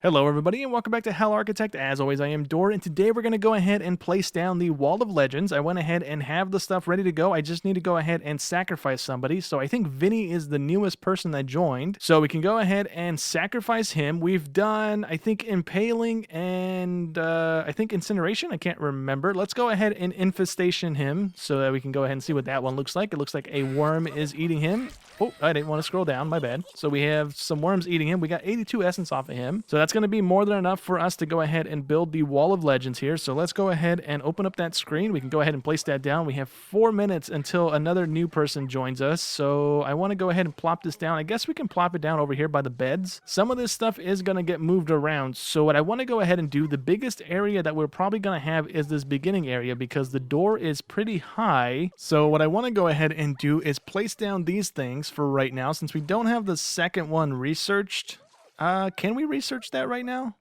Hello everybody and welcome back to Hell Architect. As always, I am Dor, and today we're going to go ahead and place down the Wall of Legends. I went ahead and have the stuff ready to go. I just need to go ahead and sacrifice somebody. So I think Vinny is the newest person that joined. So we can go ahead and sacrifice him. We've done, I think, Impaling and I think Incineration. I can't remember. Let's go ahead and Infestation him so that we can go ahead and see what that one looks like. It looks like a worm is eating him. Oh, I didn't want to scroll down. My bad. So we have some worms eating him. We got 82 essence off of him. So that's going to be more than enough for us to go ahead and build the Wall of Legends here. So let's go ahead and open up that screen. We can go ahead and place that down. We have 4 minutes until another new person joins us. So I want to go ahead and plop this down. I guess we can plop it down over here by the beds. Some of this stuff is going to get moved around. So what I want to go ahead and do, the biggest area that we're probably going to have is this beginning area because the door is pretty high. So what I want to go ahead and do is place down these things for right now, since we don't have the second one researched. Can we research that right now?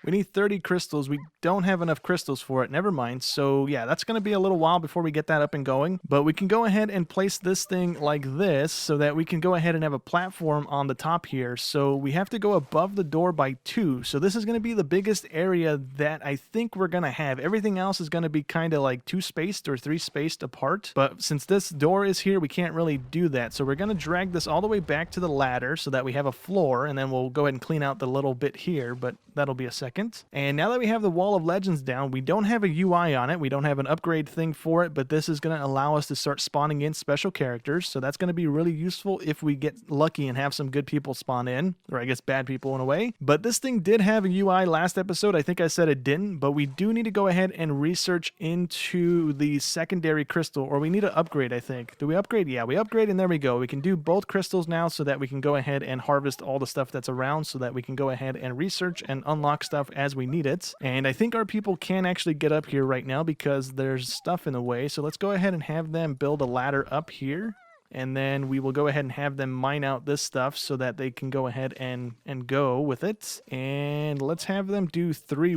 We need 30 crystals. We don't have enough crystals for it. Never mind. So yeah, that's going to be a little while before we get that up and going. But we can go ahead and place this thing like this so that we can go ahead and have a platform on the top here. So we have to go above the door by 2. So this is going to be the biggest area that I think we're going to have. Everything else is going to be kind of like 2-spaced or 3-spaced apart. But since this door is here, we can't really do that. So we're going to drag this all the way back to the ladder so that we have a floor. And then we'll go ahead and clean out the little bit here. But that'll be a second. And now that we have the Wall of Legends down, we don't have a UI on it. We don't have an upgrade thing for it, but this is going to allow us to start spawning in special characters. So that's going to be really useful if we get lucky and have some good people spawn in, or I guess bad people in a way. But this thing did have a UI last episode. I think I said it didn't, but we do need to go ahead and research into the secondary crystal, or we need to upgrade, I think. Do we upgrade? Yeah, we upgrade, and there we go. We can do both crystals now so that we can go ahead and harvest all the stuff that's around so that we can go ahead and research and unlock stuff as we need it. And I think our people can actually get up here right now because there's stuff in the way. So let's go ahead and have them build a ladder up here. And then we will go ahead and have them mine out this stuff so that they can go ahead and go with it. And let's have them do three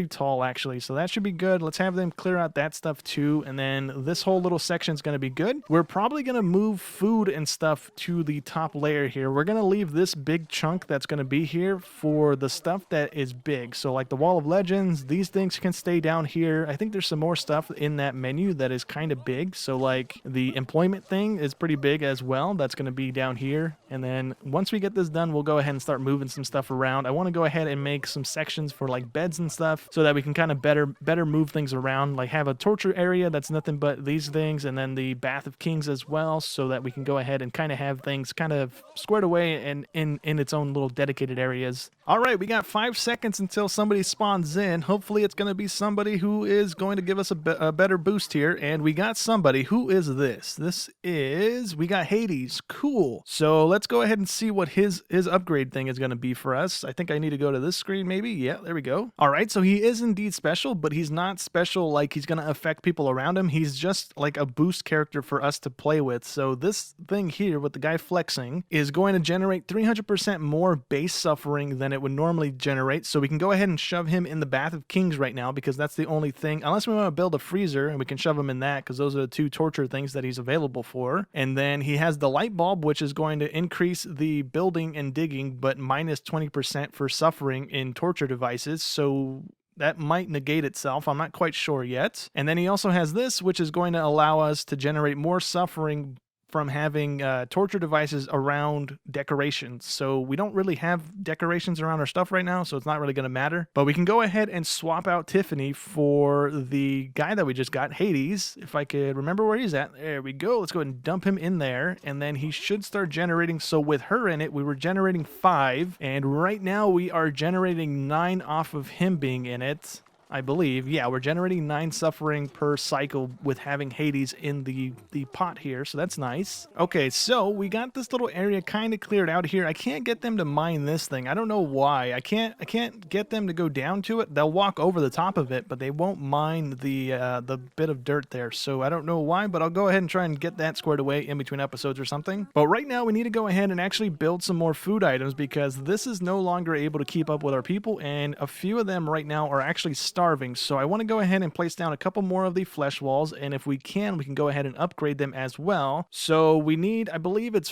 tall actually, so that should be good. Let's have them clear out that stuff too, and then this whole little section is going to be good. We're probably going to move food and stuff to the top layer here. We're going to leave this big chunk that's going to be here for the stuff that is big. So like the Wall of Legends, these things can stay down here. I think there's some more stuff in that menu that is kind of big. So like the employment thing is pretty big as well. That's going to be down here. And then once we get this done, we'll go ahead and start moving some stuff around. I want to go ahead and make some sections for like beds and stuff, so that we can kind of better move things around, like have a torture area that's nothing but these things, and then the Bath of Kings as well, so that we can go ahead and kind of have things kind of squared away and in its own little dedicated areas. All right, we got 5 seconds until somebody spawns in. Hopefully it's going to be somebody who is going to give us a better boost here, and we got somebody. Who is this? We got Hades. Cool. So let's go ahead and see what his upgrade thing is going to be for us. I think I need to go to this screen maybe. Yeah, there we go. All right, so he is indeed special, but he's not special like he's going to affect people around him. He's just like a boost character for us to play with. So this thing here with the guy flexing is going to generate 300% more base suffering than it would normally generate. So we can go ahead and shove him in the Bath of Kings right now because that's the only thing, unless we want to build a freezer, and we can shove him in that because those are the 2 torture things that he's available for. And then he has the light bulb, which is going to increase the building and digging, but minus 20% for suffering in torture devices. So that might negate itself. I'm not quite sure yet. And then he also has this, which is going to allow us to generate more suffering from having torture devices around decorations. So we don't really have decorations around our stuff right now, so it's not really going to matter. But we can go ahead and swap out Tiffany for the guy that we just got, Hades. If I could remember where he's at. There we go. Let's go ahead and dump him in there, and then he should start generating. So with her in it, we were generating 5, and right now we are generating 9 off of him being in it, I believe. Yeah, we're generating 9 suffering per cycle with having Hades in the pot here, so that's nice. Okay, so we got this little area kind of cleared out here. I can't get them to mine this thing. I don't know why. I can't get them to go down to it. They'll walk over the top of it, but they won't mine the bit of dirt there. So I don't know why, but I'll go ahead and try and get that squared away in between episodes or something. But right now we need to go ahead and actually build some more food items because this is no longer able to keep up with our people, and a few of them right now are actually starving. So I want to go ahead and place down a couple more of the flesh walls, and if we can go ahead and upgrade them as well. So we need, I believe it's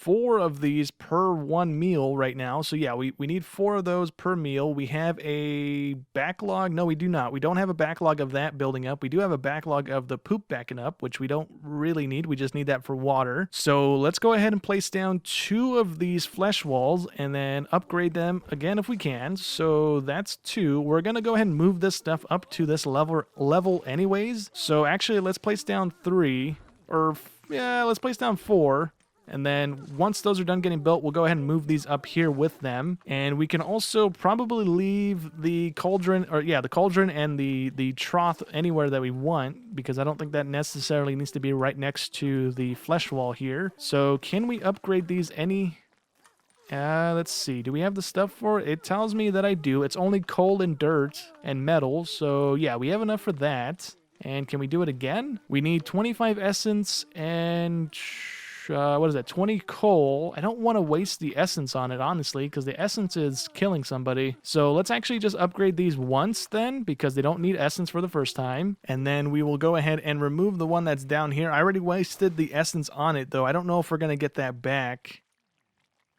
4 of these per 1 meal right now. So yeah, we need 4 of those per meal. We have a backlog. No, we do not. We don't have a backlog of that building up. We do have a backlog of the poop backing up, which we don't really need. We just need that for water. So let's go ahead and place down 2 of these flesh walls and then upgrade them again if we can. So that's 2. We're going to go ahead and move this stuff up to this level anyways. So actually, let's place down 3, or yeah, let's place down 4. And then once those are done getting built, we'll go ahead and move these up here with them. And we can also probably leave the cauldron, or yeah, the cauldron and the trough anywhere that we want, because I don't think that necessarily needs to be right next to the flesh wall here. So can we upgrade these any? Let's see. Do we have the stuff for it? It tells me that I do. It's only coal and dirt and metal. So yeah, we have enough for that. And can we do it again? We need 25 essence and what is that, 20 coal. I don't want to waste the essence on it, honestly, because the essence is killing somebody. So let's actually just upgrade these once then, because they don't need essence for the first time. And then we will go ahead and remove the one that's down here. I already wasted the essence on it, though. I don't know if we're going to get that back.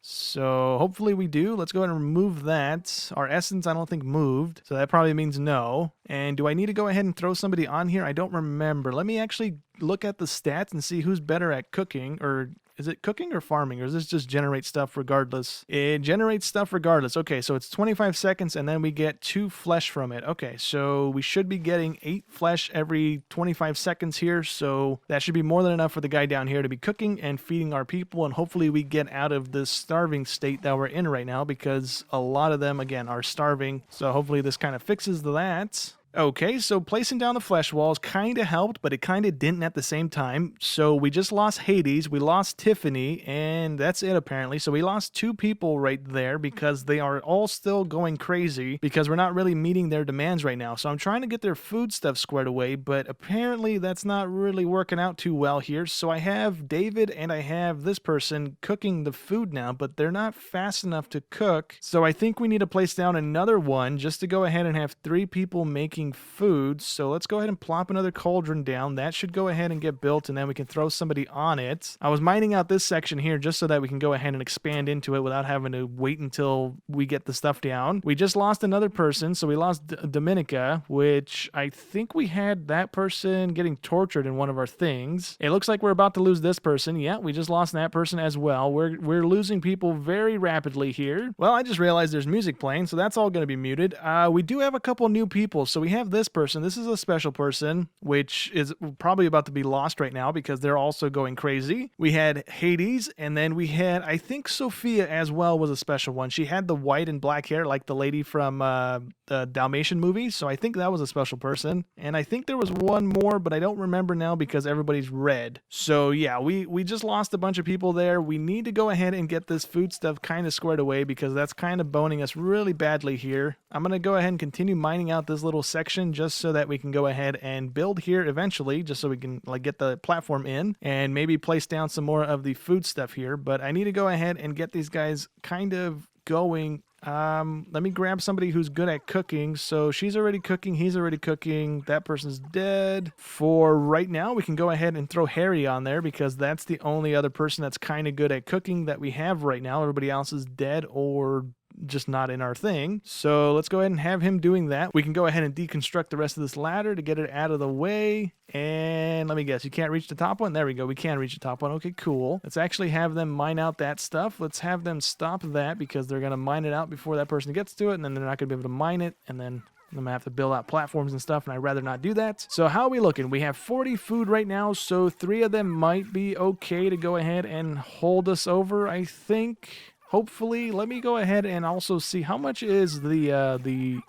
So hopefully we do. Let's go ahead and remove that. Our essence, I don't think, moved. So that probably means no. And do I need to go ahead and throw somebody on here? I don't remember. Let me actually look at the stats and see who's better at cooking, or is it cooking or farming, or does this just generate stuff regardless? It generates stuff regardless. Okay, so it's 25 seconds and then we get 2 flesh from it. Okay, so we should be getting 8 flesh every 25 seconds here. So that should be more than enough for the guy down here to be cooking and feeding our people. And hopefully we get out of this starving state that we're in right now, because a lot of them, again, are starving. So hopefully this kind of fixes that. Okay, so placing down the flesh walls kind of helped, but it kind of didn't at the same time. So we just lost Hades, we lost Tiffany, and that's it apparently. So we lost 2 people right there because they are all still going crazy because we're not really meeting their demands right now. So I'm trying to get their food stuff squared away, but apparently that's not really working out too well here. So I have David and I have this person cooking the food now, but they're not fast enough to cook. So I think we need to place down another one just to go ahead and have 3 people making food. So let's go ahead and plop another cauldron down. That should go ahead and get built, and then we can throw somebody on it. I was mining out this section here just so that we can go ahead and expand into it without having to wait until we get the stuff down. We just lost another person, so we lost Dominica, which I think we had that person getting tortured in one of our things. It looks like we're about to lose this person. Yeah, we just lost that person as well. We're losing people very rapidly here. Well, I just realized there's music playing, so that's all going to be muted. We do have a couple new people, so we have this person. This is a special person, which is probably about to be lost right now because they're also going crazy. We had Hades, and then we had, I think, Sophia as well was a special one. She had the white and black hair like the lady from the Dalmatian movie, so I think that was a special person. And I think there was one more, but I don't remember now because everybody's red. So yeah, we just lost a bunch of people there. We need to go ahead and get this food stuff kind of squared away because that's kind of boning us really badly here. I'm going to go ahead and continue mining out this little section just so that we can go ahead and build here eventually, just so we can like get the platform in and maybe place down some more of the food stuff here. But I need to go ahead and get these guys kind of going. Let me grab somebody who's good at cooking. So she's already cooking, he's already cooking, that person's dead. For right now, we can go ahead and throw Harry on there because that's the only other person that's kind of good at cooking that we have right now. Everybody else is dead or just not in our thing. So let's go ahead and have him doing that. We can go ahead and deconstruct the rest of this ladder to get it out of the way. And let me guess, you can't reach the top one? There we go. We can reach the top one. Okay, cool. Let's actually have them mine out that stuff. Let's have them stop that because they're going to mine it out before that person gets to it. And then they're not going to be able to mine it. And then I'm going to have to build out platforms and stuff, and I'd rather not do that. So how are we looking? We have 40 food right now, so 3 of them might be okay to go ahead and hold us over, I think. Hopefully. Let me go ahead and also see how much is the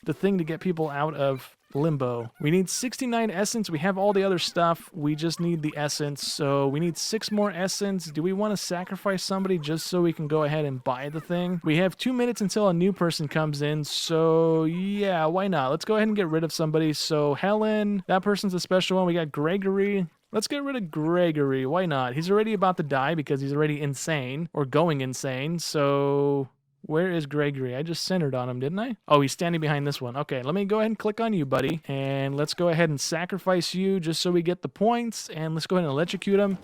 thing to get people out of limbo. We need 69 essence. We have all the other stuff. We just need the essence. So we need 6 more essence. Do we want to sacrifice somebody just so we can go ahead and buy the thing? We have 2 minutes until a new person comes in. So yeah, why not? Let's go ahead and get rid of somebody. So Helen, that person's a special one. We got Gregory. Let's get rid of Gregory. Why not? He's already about to die because he's already insane or going insane. So where is Gregory? I just centered on him, didn't I? Oh, he's standing behind this one. Okay, let me go ahead and click on you, buddy. And let's go ahead and sacrifice you just so we get the points. And let's go ahead and electrocute him.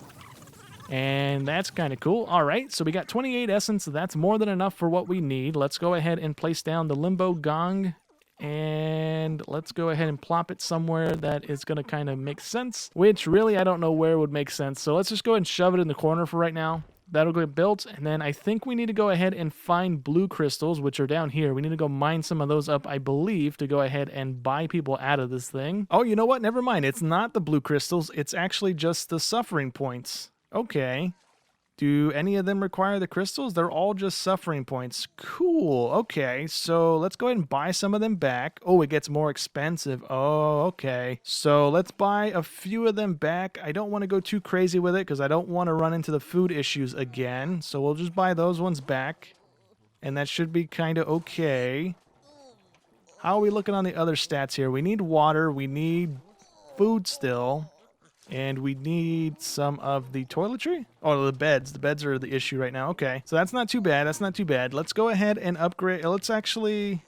And that's kind of cool. All right, so we got 28 essence. So that's more than enough for what we need. Let's go ahead and place down the limbo gong. And let's go ahead and plop it somewhere that is going to kind of make sense, which really I don't know where would make sense. So let's just go ahead and shove it in the corner for right now. That'll get built, and then I think we need to go ahead and find blue crystals, which are down here. We need to go mine some of those up, I believe, to go ahead and buy people out of this thing. Oh, you know what? Never mind. It's not the blue crystals. It's actually just the suffering points. Okay. Do any of them require the crystals? They're all just suffering points. Cool. Okay, so let's go ahead and buy some of them back. Oh, it gets more expensive. Oh, okay. So let's buy a few of them back. I don't want to go too crazy with it because I don't want to run into the food issues again. So we'll just buy those ones back. And that should be kind of okay. How are we looking on the other stats here? We need water. We need food still. And we need some of the toiletry? Oh, the beds. The beds are the issue right now. Okay. So that's not too bad. That's not too bad. Let's go ahead and upgrade.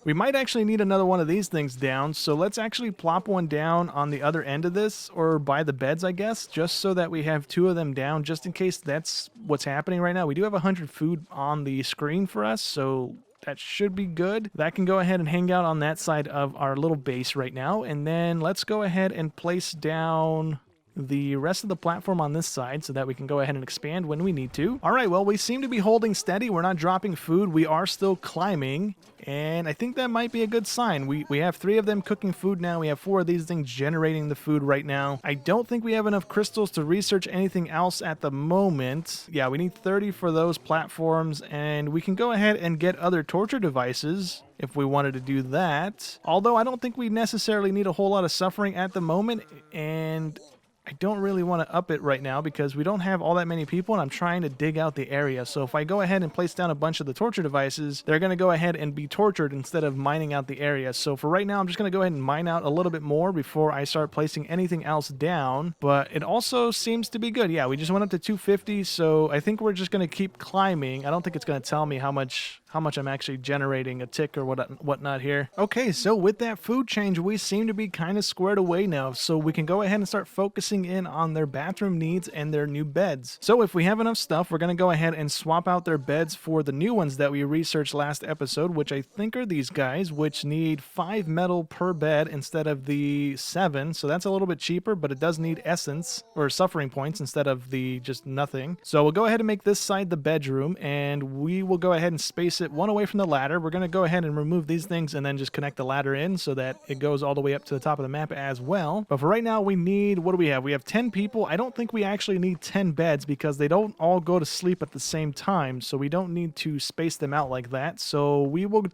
We might actually need another one of these things down. So let's actually plop one down on the other end of this, or by the beds, I guess, just so that we have two of them down, just in case that's what's happening right now. We do have 100 food on the screen for us, so that should be good. That can go ahead and hang out on that side of our little base right now. And then let's go ahead and place down the rest of the platform on this side so that we can go ahead and expand when we need to. All right, well, we seem to be holding steady. We're not dropping food. We are still climbing, and I think that might be a good sign. We have 3 of them cooking food now. We have 4 of these things generating the food right now. I don't think we have enough crystals to research anything else at the moment. Yeah, we need 30 for those platforms, and we can go ahead and get other torture devices if we wanted to do that. Although I don't think we necessarily need a whole lot of suffering at the moment, and I don't really want to up it right now because we don't have all that many people, and I'm trying to dig out the area. So if I go ahead and place down a bunch of the torture devices, they're going to go ahead and be tortured instead of mining out the area. So for right now, I'm just going to go ahead and mine out a little bit more before I start placing anything else down. But it also seems to be good. Yeah, we just went up to 250, so I think we're just going to keep climbing. I don't think it's going to tell me how much I'm actually generating a tick or whatnot here. Okay, so with that food change, we seem to be kind of squared away now, so we can go ahead and start focusing in on their bathroom needs and their new beds. So if we have enough stuff, we're going to go ahead and swap out their beds for the new ones that we researched last episode, which I think are these guys, which need 5 metal per bed instead of the 7, so that's a little bit cheaper, but it does need essence or suffering points instead of the just nothing. So we'll go ahead and make this side the bedroom, and we will go ahead and space it one away from the ladder. We're going to go ahead and remove these things and then just connect the ladder in so that it goes all the way up to the top of the map as well. But for right now, we need, what do we have? We have 10 people. I don't think we actually need 10 beds because they don't all go to sleep at the same time, so we don't need to space them out like that. So we will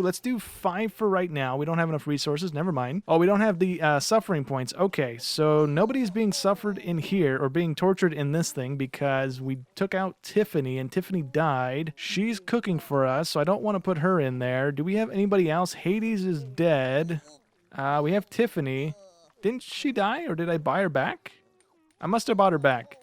let's do 5 for right now. We don't have enough resources. Never mind. Oh, we don't have the suffering points. Okay, so nobody's being suffered in here or being tortured in this thing because we took out Tiffany and Tiffany died. She's cooking for us, so I don't want to put her in there. Do we have anybody else? Hades is dead. We have Tiffany. Didn't she die, or did I buy her back? I must have bought her back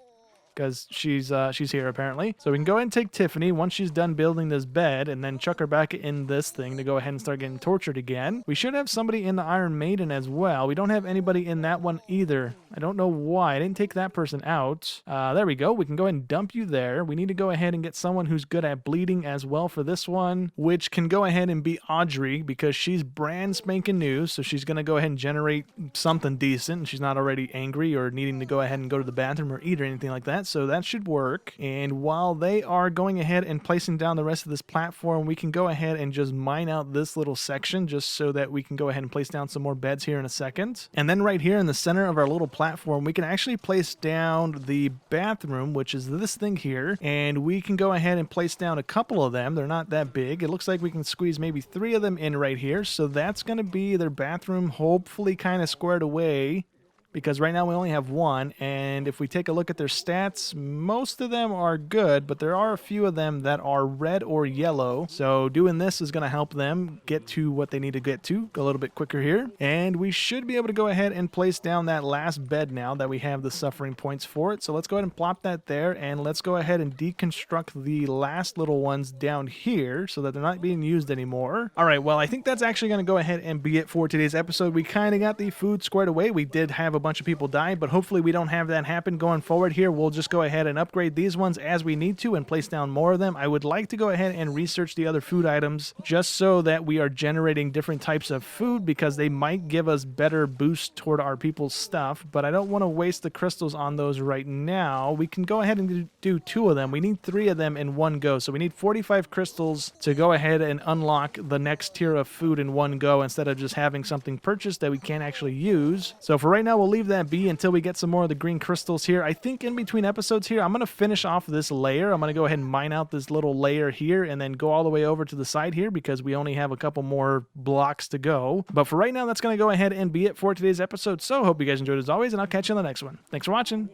because she's here apparently. So we can go ahead and take Tiffany once she's done building this bed and then chuck her back in this thing to go ahead and start getting tortured again. We should have somebody in the Iron Maiden as well. We don't have anybody in that one either. I don't know why. I didn't take that person out. There we go. We can go ahead and dump you there. We need to go ahead and get someone who's good at bleeding as well for this one, which can go ahead and be Audrey because she's brand spanking new. So she's going to go ahead and generate something decent. And she's not already angry or needing to go ahead and go to the bathroom or eat or anything like that. So that should work. And while they are going ahead and placing down the rest of this platform, we can go ahead and just mine out this little section just so that we can go ahead and place down some more beds here in a second. And then right here in the center of our little platform, we can actually place down the bathroom, which is this thing here. And we can go ahead and place down a couple of them. They're not that big. It looks like we can squeeze maybe 3 of them in right here. So that's going to be their bathroom, hopefully kind of squared away, because right now we only have 1, and if we take a look at their stats, most of them are good, but there are a few of them that are red or yellow, so doing this is going to help them get to what they need to get to a little bit quicker here. And we should be able to go ahead and place down that last bed now that we have the suffering points for it. So let's go ahead and plop that there, and let's go ahead and deconstruct the last little ones down here so that they're not being used anymore. Alright, well, I think that's actually going to go ahead and be it for today's episode. We kind of got the food squared away. We did have a bunch bunch of people died, but hopefully we don't have that happen going forward here. We'll just go ahead and upgrade these ones as we need to and place down more of them. I would like to go ahead and research the other food items just so that we are generating different types of food, because they might give us better boost toward our people's stuff, but I don't want to waste the crystals on those right now. We can go ahead and do 2 of them. We need 3 of them in one go, so we need 45 crystals to go ahead and unlock the next tier of food in one go instead of just having something purchased that we can't actually use. So for right now, we'll leave that be until we get some more of the green crystals here. I think in between episodes here, I'm going to finish off this layer. I'm going to go ahead and mine out this little layer here and then go all the way over to the side here, because we only have a couple more blocks to go. But for right now, that's going to go ahead and be it for today's episode. So hope you guys enjoyed as always, and I'll catch you in the next one. Thanks for watching.